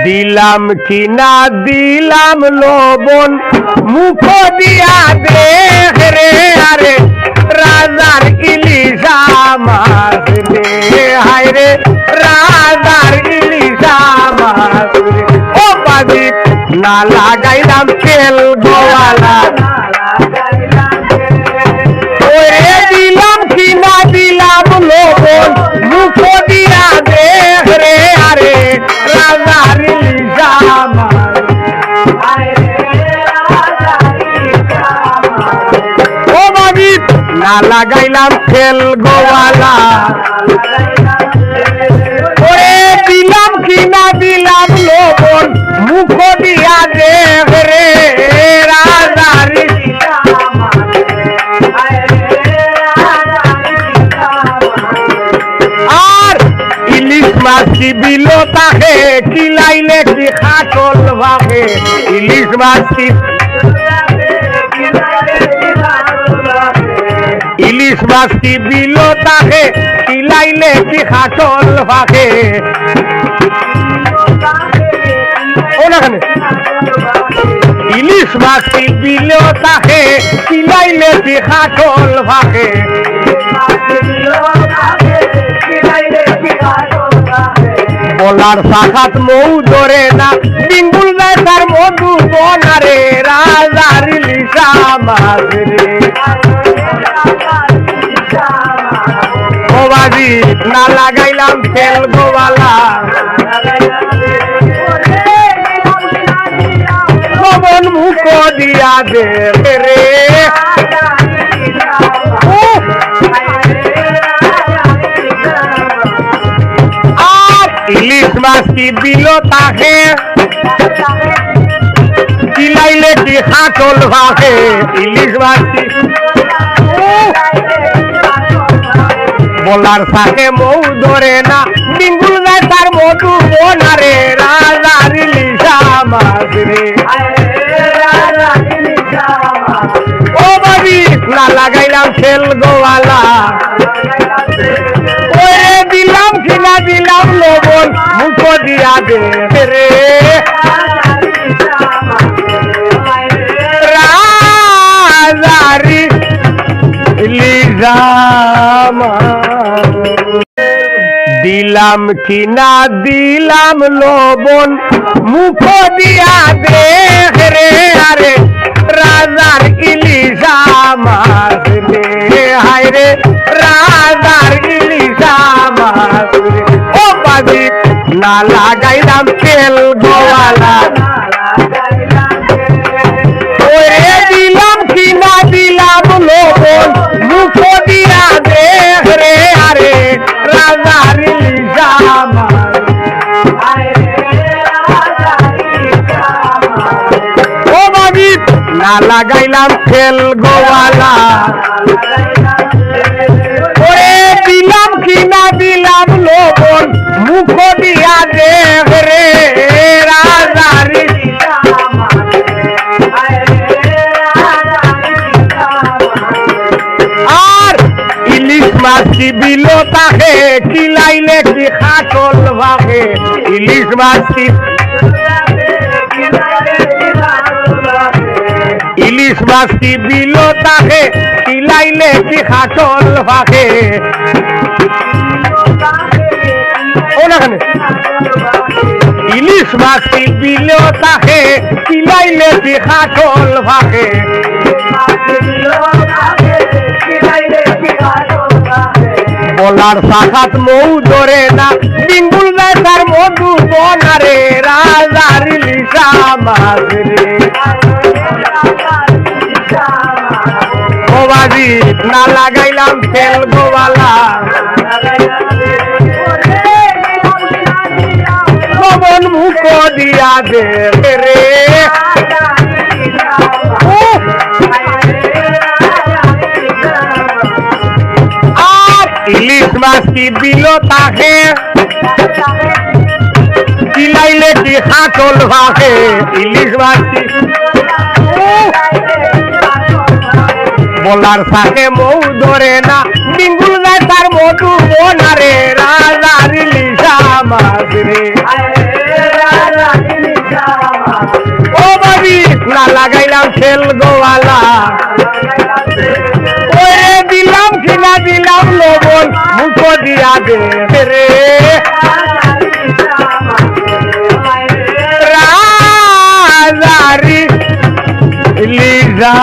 দিলাম কি না দিলাম লবণ মুখ দিয়া দেখ রে আরে রাজার ইলিশ মাছ রে হায় রে রাজার ইলিশ মাছ রে ও বাজি না লাগাইলাম তেল গোয়ালা ওরে দিলাম কি না দিলাম লবণ মুখ দিয়া দেখ রে আরে রাজার ইলিশ মাছ ও বাজি না লাগাইলাম তেল গোয়ালা ওরে দিলাম কি না দিলাম লবণ মুখ দিয়া দেখ রে রাজার আর ইলিশ মাছি বিল তাকে কিলাইলে কি খাটল ভাবে ইলিশ মাছি ইলিশ মাছটি বিল তাকে কিলাইলে কি খাটল ফাঁকে ইলিশ মাছটি বিল তাকে কিলাইলে কি খাটল ফাঁকে বলার সাখাত মৌ ধরে না ডিঙ্গুল দেয় তার মধু বনারে রাজার ইলিশ মাছ রে বাজি না লাগাইলাম তেল গোয়ালা লবণ মুখ দিয়া দে রে আর ইলিশ মাছটি বিল তাকে কিলাইলে কি খাটল ভাগে ইলিশ মাছটি বলার সাথে মৌ ধরে না ডিঙ্গুল দেয় তার মধু বোনারে রাজার ইলিশ মাছ রে ও বাবি না লাগাইলাম তেল গোয়ালা ওরে দিলাম কি না দিলাম লবণ মুখ দিয়া দে রে রাজার ইলিশ দিলাম কি না দিলাম লবণ মুখ দিয়া দেখ রে আরে রাজার ইলিশ মাছ রে হায় রে রাজার ইলিশ মাছ রে ও বাজি না লাগাইলাম তেল গোয়ালা ওরে দিলাম কি না দিলাম লবণ মুখ দিয়া দেখ রে আরে রাজার ইলিশ মাছ ও বাজি না লাগাইলাম তেল গোয়ালা ওরে দিলাম কি না দিলাম লবণ মুখ দিয়া দেখ রে রাজার ইলিশ আর ইলিশ মাছটি বিল তাকে কিলাইলে কি খাটল ভাগে ইলিশ মাছটি ইলিশ মাছটি বিল তাকে কিলাইলে কি খাটল ভাগে ইলিশ মাছটি বিল তাকে কিলাইলে কি খাটল ভাগে বলার সাখাত মৌ ধরে না ডিঙ্গুল দেয় তার মধু বনারে রাজার ইলিশ মাছ রে ও বাজি না লাগাইলাম তেল গোয়ালা লবণ মুখ দিয়া দে রে ইলিশ মাছটি বিল তাকে কিলাইলে কি খাটল ভাগে ইলিশ মাছটি বলার সাথে মৌ ধরে না ডিঙ্গুল দেয় তার মধু বনারে রাজার ইলিশ মাছ রে খেল গোয়ালা ওরে দিলাম কিনা দিলাম লবণ মুখো দিয়া দে রে রাজারি লিজা